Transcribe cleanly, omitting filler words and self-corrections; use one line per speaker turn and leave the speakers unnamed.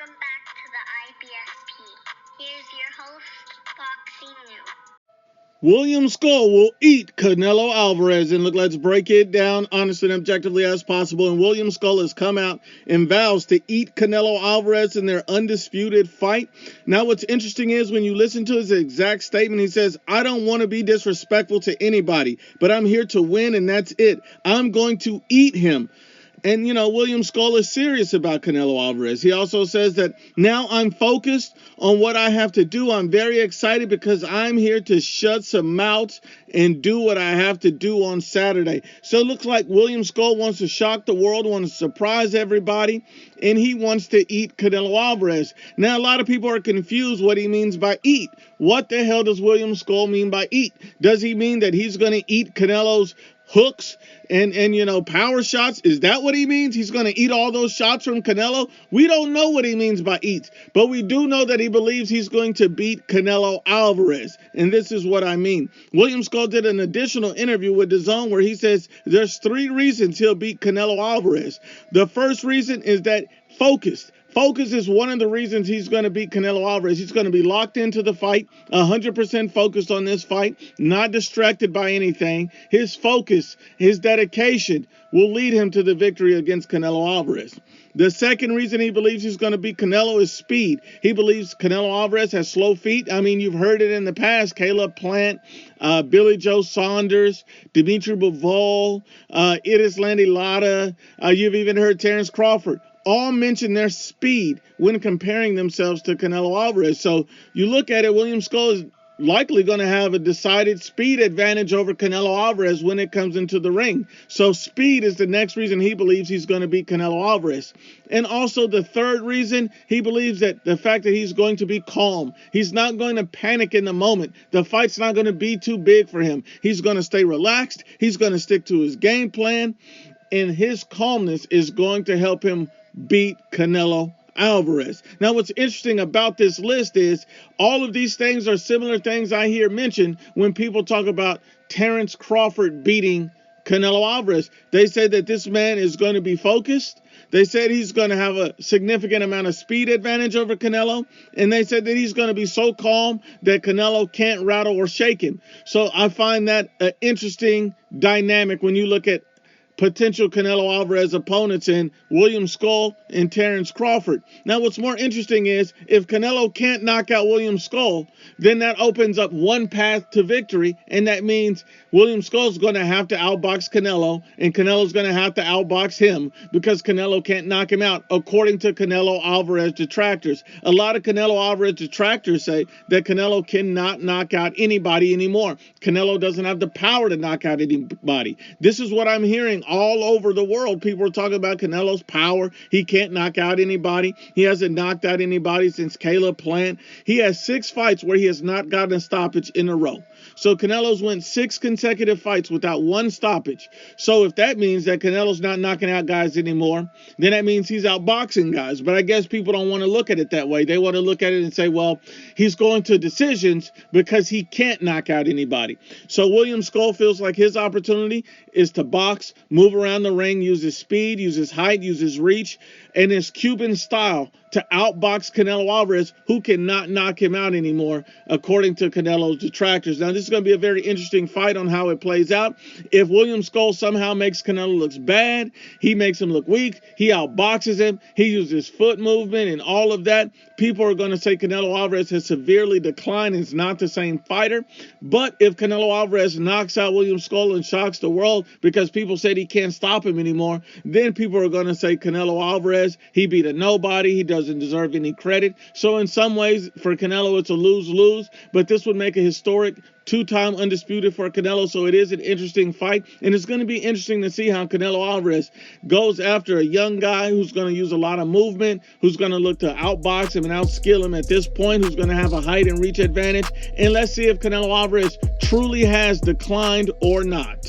Welcome back to the IBSP. Here's your host, Foxy New.
William Scull will eat Canelo Alvarez. And look, let's break it down honestly and objectively as possible. And William Scull has come out and vows to eat Canelo Alvarez in their undisputed fight. Now, what's interesting is when you listen to his exact statement, he says, I don't want to be disrespectful to anybody, but I'm here to win, and that's it. I'm going to eat him. And, William Scull is serious about Canelo Alvarez. He also says that now I'm focused on what I have to do. I'm very excited because I'm here to shut some mouths and do what I have to do on Saturday. So it looks like William Scull wants to shock the world, wants to surprise everybody, and he wants to eat Canelo Alvarez. Now, a lot of people are confused what he means by eat. What the hell does William Scull mean by eat? Does he mean that he's going to eat Canelo's hooks and power shots? Is that what he means? He's going to eat all those shots from Canelo? We don't know what he means by eat, but we do know that he believes he's going to beat Canelo Alvarez. And this is what I mean. William Scull did an additional interview with DAZN where he says there's 3 reasons he'll beat Canelo Alvarez. The first reason is that focus is one of the reasons he's going to beat Canelo Alvarez. He's going to be locked into the fight, 100% focused on this fight, not distracted by anything. His focus, his dedication will lead him to the victory against Canelo Alvarez. The second reason he believes he's going to beat Canelo is speed. He believes Canelo Alvarez has slow feet. I mean, you've heard it in the past. Caleb Plant, Billy Joe Saunders, Dimitri Bivol, Landy Lara. You've even heard Terrence Crawford all mention their speed when comparing themselves to Canelo Alvarez. So you look at it, William Scull is likely going to have a decided speed advantage over Canelo Alvarez when it comes into the ring. So speed is the next reason he believes he's going to beat Canelo Alvarez. And also the third reason, he believes that the fact that he's going to be calm. He's not going to panic in the moment. The fight's not going to be too big for him. He's going to stay relaxed. He's going to stick to his game plan. And his calmness is going to help him beat Canelo Alvarez. Now, what's interesting about this list is all of these things are similar things I hear mentioned when people talk about Terrence Crawford beating Canelo Alvarez. They say that this man is going to be focused. They said he's going to have a significant amount of speed advantage over Canelo. And they said that he's going to be so calm that Canelo can't rattle or shake him. So I find that an interesting dynamic when you look at potential Canelo Alvarez opponents in William Scull and Terrence Crawford. Now, what's more interesting is if Canelo can't knock out William Scull, then that opens up one path to victory, and that means William Scull's going to have to outbox Canelo, and Canelo's going to have to outbox him because Canelo can't knock him out, according to Canelo Alvarez detractors. A lot of Canelo Alvarez detractors say that Canelo cannot knock out anybody anymore. Canelo doesn't have the power to knock out anybody. This is what I'm hearing all over the world. People are talking about Canelo's power. He can't knock out anybody. He hasn't knocked out anybody since Caleb Plant. He has 6 fights where he has not gotten a stoppage in a row. So Canelo's went 6 consecutive fights without 1 stoppage. So if that means that Canelo's not knocking out guys anymore, then that means he's outboxing guys. But I guess people don't want to look at it that way. They want to look at it and say, well, he's going to decisions because he can't knock out anybody. So William Scull feels like his opportunity is to box, move around the ring, use his speed, use his height, use his reach, and his Cuban style to outbox Canelo Alvarez, who cannot knock him out anymore, according to Canelo's detractors. Now, this is going to be a very interesting fight on how it plays out. If William Scull somehow makes Canelo look bad, he makes him look weak, he outboxes him, he uses foot movement and all of that, people are going to say Canelo Alvarez has severely declined and is not the same fighter. But if Canelo Alvarez knocks out William Scull and shocks the world because people said he can't stop him anymore, then people are going to say Canelo Alvarez, he beat a nobody, he doesn't deserve any credit. So in some ways, for Canelo, it's a lose-lose, but this would make a historic 2-time undisputed for Canelo, so it is an interesting fight, and it's going to be interesting to see how Canelo Alvarez goes after a young guy who's going to use a lot of movement, who's going to look to outbox him and outskill him at this point, who's going to have a height and reach advantage, and let's see if Canelo Alvarez truly has declined or not.